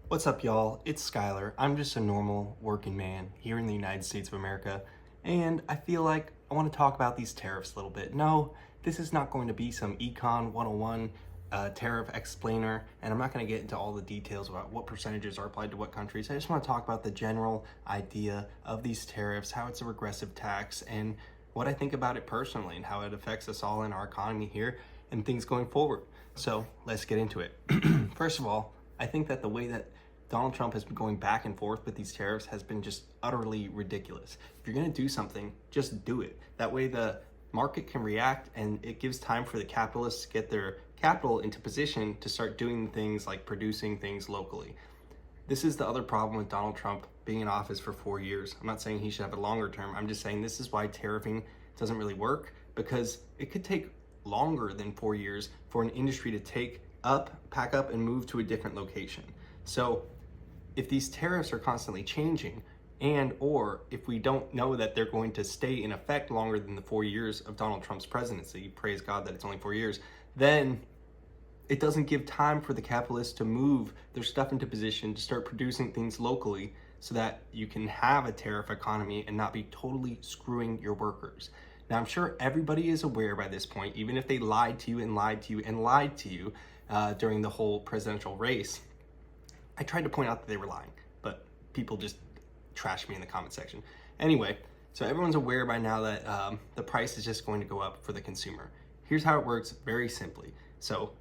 What's up, y'all? It's Skylar. I'm just a normal working man here in the United States of America, and I feel like I want to talk about these tariffs a little bit. No, this is not going to be some Econ 101 tariff explainer, and I'm not going to get into all the details about what percentages are applied to what countries. I just want to talk about the general idea of these tariffs, how it's a regressive tax, and what I think about it personally and how it affects us all in our economy here and things going forward. So let's get into it. First of all, I think that the way that Donald Trump has been going back and forth with these tariffs has been just utterly ridiculous. If you're going to do something, just do it. That way the market can react and it gives time for the capitalists to get their capital into position to start doing things like producing things locally. This is the other problem with Donald Trump being in office for 4 years. I'm not saying he should have a longer term. I'm just saying this is why tariffing doesn't really work, because it could take longer than 4 years for an industry to pack up and move to a different location. So if these tariffs are constantly changing, and or if we don't know that they're going to stay in effect longer than the 4 years of Donald Trump's presidency, praise God that it's only 4 years, then it doesn't give time for the capitalists to move their stuff into position to start producing things locally so that you can have a tariff economy and not be totally screwing your workers. Now, I'm sure everybody is aware by this point, even if they lied to you and lied to you and lied to you during the whole presidential race. I tried to point out that they were lying, but people just trashed me in the comment section. Anyway, so everyone's aware by now that the price is just going to go up for the consumer. Here's how it works very simply. So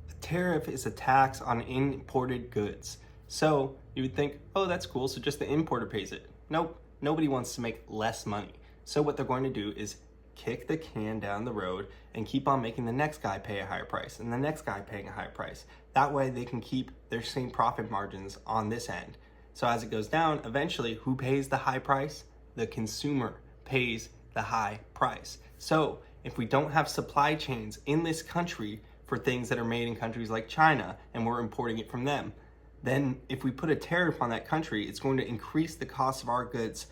a tariff is a tax on imported goods. So you would think, oh, that's cool, so just the importer pays it. Nope, nobody wants to make less money. So what they're going to do is kick the can down the road and keep on making the next guy pay a higher price and the next guy paying a higher price. That way they can keep their same profit margins on this end. So as it goes down, eventually who pays the high price? The consumer pays the high price. So if we don't have supply chains in this country for things that are made in countries like China and we're importing it from them, then if we put a tariff on that country, it's going to increase the cost of our goods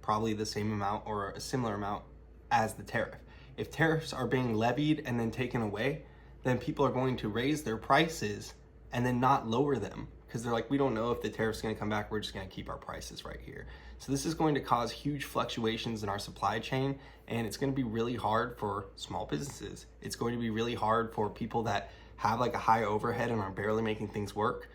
probably the same amount or a similar amount as the tariff. If tariffs are being levied and then taken away, then people are going to raise their prices and then not lower them because they're like, we don't know if the tariff's going to come back, we're just going to keep our prices right here. So this is going to cause huge fluctuations in our supply chain, and it's going to be really hard for small businesses. It's going to be really hard for people that have like a high overhead and are barely making things work.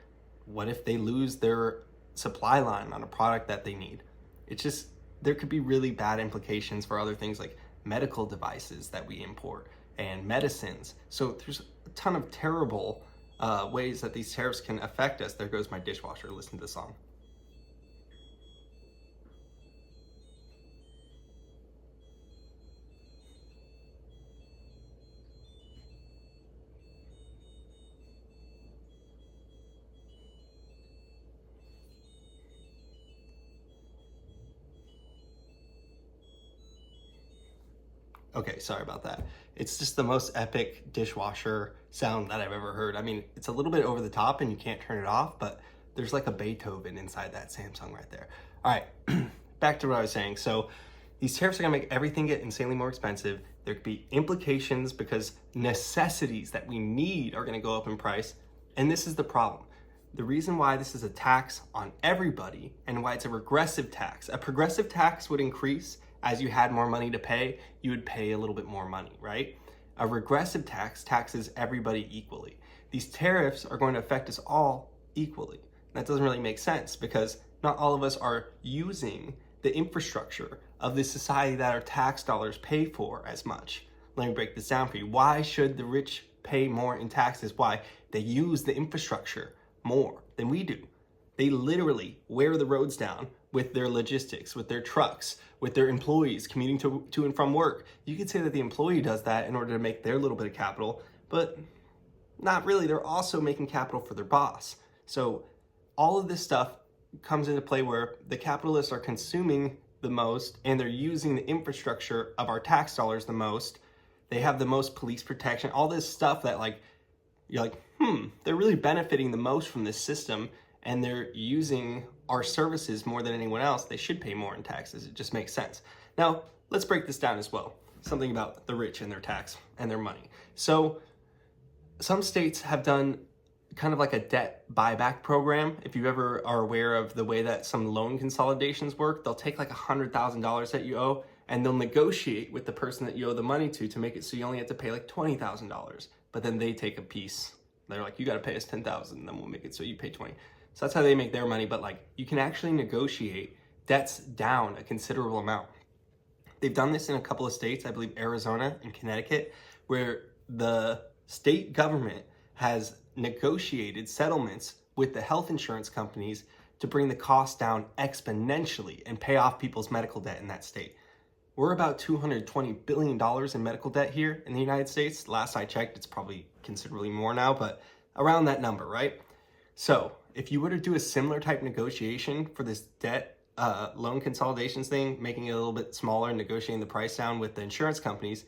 What if they lose their supply line on a product that they need? It's just, there could be really bad implications for other things like medical devices that we import and medicines. So there's a ton of terrible ways that these tariffs can affect us. There goes my dishwasher. Listen to the song. Okay, sorry about that. It's just the most epic dishwasher sound that I've ever heard. I mean, it's a little bit over the top and you can't turn it off, but there's like a Beethoven inside that Samsung right there. All right, back to what I was saying. So these tariffs are gonna make everything get insanely more expensive. There could be implications because necessities that we need are gonna go up in price. And this is the problem. The reason why this is a tax on everybody and why it's a regressive tax. A progressive tax would increase as you had more money to pay, you would pay a little bit more money, right? A regressive tax taxes everybody equally. These tariffs are going to affect us all equally. That doesn't really make sense because not all of us are using the infrastructure of the society that our tax dollars pay for as much. Let me break this down for you. Why should the rich pay more in taxes? Why? They use the infrastructure more than we do. They literally wear the roads down with their logistics, with their trucks, with their employees commuting to and from work. You could say that the employee does that in order to make their little bit of capital, but not really. They're also making capital for their boss. So all of this stuff comes into play where the capitalists are consuming the most and they're using the infrastructure of our tax dollars the most. They have the most police protection, all this stuff that like, you're like, they're really benefiting the most from this system and they're using our services more than anyone else. They should pay more in taxes. It just makes sense. Now, let's break this down as well. Something about the rich and their tax and their money. So some states have done kind of like a debt buyback program. If you ever are aware of the way that some loan consolidations work, they'll take like $100,000 that you owe and they'll negotiate with the person that you owe the money to make it so you only have to pay like $20,000. But then they take a piece. They're like, you got to pay us $10,000, then we'll make it so you pay 20. So that's how they make their money. But like, you can actually negotiate debts down a considerable amount. They've done this in a couple of states, I believe Arizona and Connecticut, where the state government has negotiated settlements with the health insurance companies to bring the cost down exponentially and pay off people's medical debt in that state. We're about $220 billion in medical debt here in the United States. Last I checked, it's probably considerably more now, but around that number, right? So if you were to do a similar type negotiation for this debt loan consolidations thing, making it a little bit smaller and negotiating the price down with the insurance companies,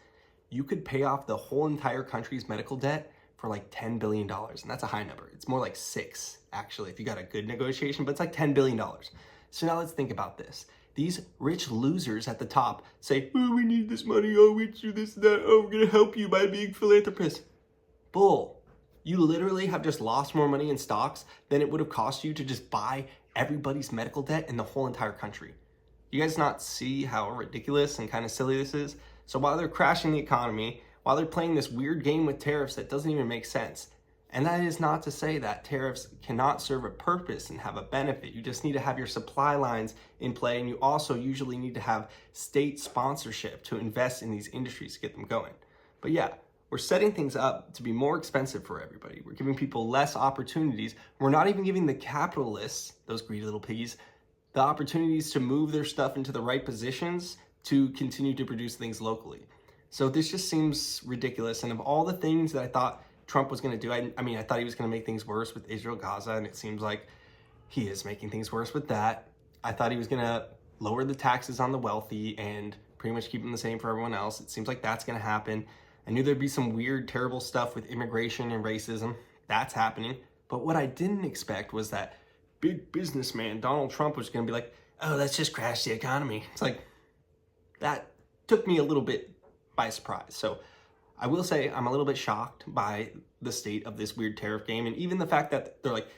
you could pay off the whole entire country's medical debt for like $10 billion. And that's a high number. It's more like 6, actually, if you got a good negotiation, but it's like $10 billion. So now let's think about this. These rich losers at the top say, oh, we need this money, oh, we do this, that, oh, we're gonna help you by being philanthropists. Bull. You literally have just lost more money in stocks than it would have cost you to just buy everybody's medical debt in the whole entire country. You guys not see how ridiculous and kind of silly this is? So while they're crashing the economy, while they're playing this weird game with tariffs that doesn't even make sense, and that is not to say that tariffs cannot serve a purpose and have a benefit. You just need to have your supply lines in play, and you also usually need to have state sponsorship to invest in these industries to get them going. But yeah, we're setting things up to be more expensive for everybody. We're giving people less opportunities. We're not even giving the capitalists, those greedy little piggies, the opportunities to move their stuff into the right positions to continue to produce things locally. So this just seems ridiculous. And of all the things that I thought Trump was going to do, I thought he was going to make things worse with Israel, Gaza, and it seems like he is making things worse with that. I thought he was going to lower the taxes on the wealthy and pretty much keep them the same for everyone else. It seems like that's going to happen. I knew there'd be some weird, terrible stuff with immigration and racism. That's happening. But what I didn't expect was that big businessman Donald Trump was going to be like, oh, let's just crash the economy. It's like, that took me a little bit by surprise. So I will say I'm a little bit shocked by the state of this weird tariff game. And even the fact that they're like,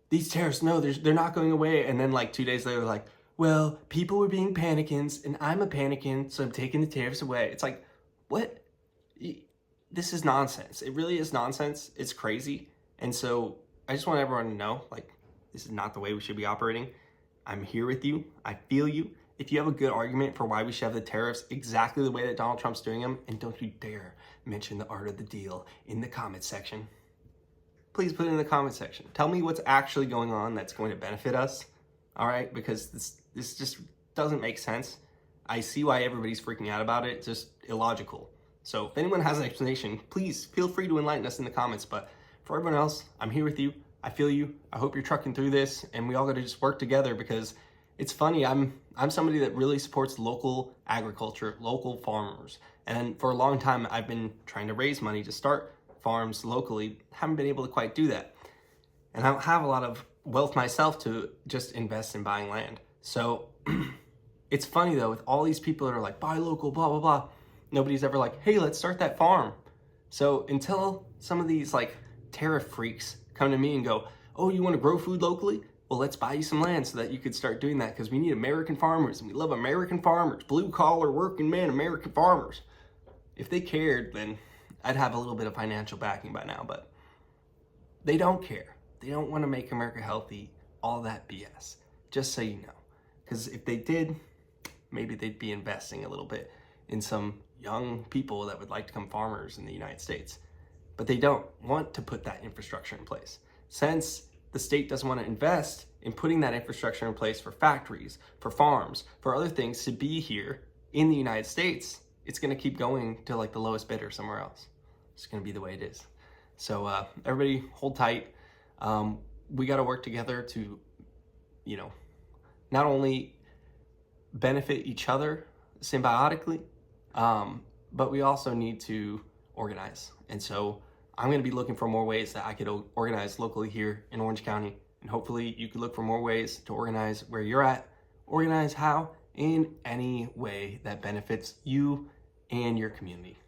these tariffs, no, they're not going away. And then like 2 days later, they're like, well, people were being panicans and I'm a panican, so I'm taking the tariffs away. It's like, what? This is nonsense. It really is nonsense. It's crazy. And so I just want everyone to know, like, this is not the way we should be operating. I'm here with you. I feel you. If you have a good argument for why we should have the tariffs exactly the way that Donald Trump's doing them, and don't you dare mention the art of the deal in the comment section. Please put it in the comment section. Tell me what's actually going on that's going to benefit us. All right? Because this just doesn't make sense. I see why everybody's freaking out about it. It's just illogical. So if anyone has an explanation, please feel free to enlighten us in the comments. But for everyone else, I'm here with you. I feel you. I hope you're trucking through this, and we all got to just work together because it's funny. I'm somebody that really supports local agriculture, local farmers. And for a long time, I've been trying to raise money to start farms locally. Haven't been able to quite do that. And I don't have a lot of wealth myself to just invest in buying land. So it's funny though, with all these people that are like, buy local, blah, blah, blah. Nobody's ever like, hey, let's start that farm. So until some of these like tariff freaks come to me and go, oh, you want to grow food locally? Well, let's buy you some land so that you could start doing that because we need American farmers and we love American farmers, blue collar working men, American farmers. If they cared, then I'd have a little bit of financial backing by now, but they don't care. They don't want to make America healthy, all that BS, just so you know. Because if they did, maybe they'd be investing a little bit in some young people that would like to become farmers in the United States. But they don't want to put that infrastructure in place. Since the state doesn't want to invest in putting that infrastructure in place for factories, for farms, for other things to be here in the United States, it's going to keep going to like the lowest bidder somewhere else. It's going to be the way it is. So everybody hold tight. We got to work together to, not only benefit each other symbiotically, but we also need to organize. And so I'm going to be looking for more ways that I could organize locally here in Orange County. And hopefully you could look for more ways to organize where you're at. Organize how? In any way that benefits you and your community.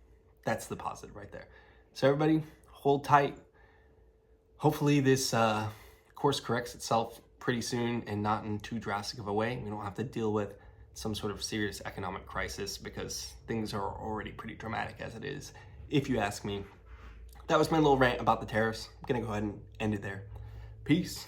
That's the positive right there. So everybody, hold tight. Hopefully this course corrects itself pretty soon and not in too drastic of a way. We don't have to deal with some sort of serious economic crisis because things are already pretty dramatic as it is, if you ask me. That was my little rant about the tariffs. I'm gonna go ahead and end it there. Peace.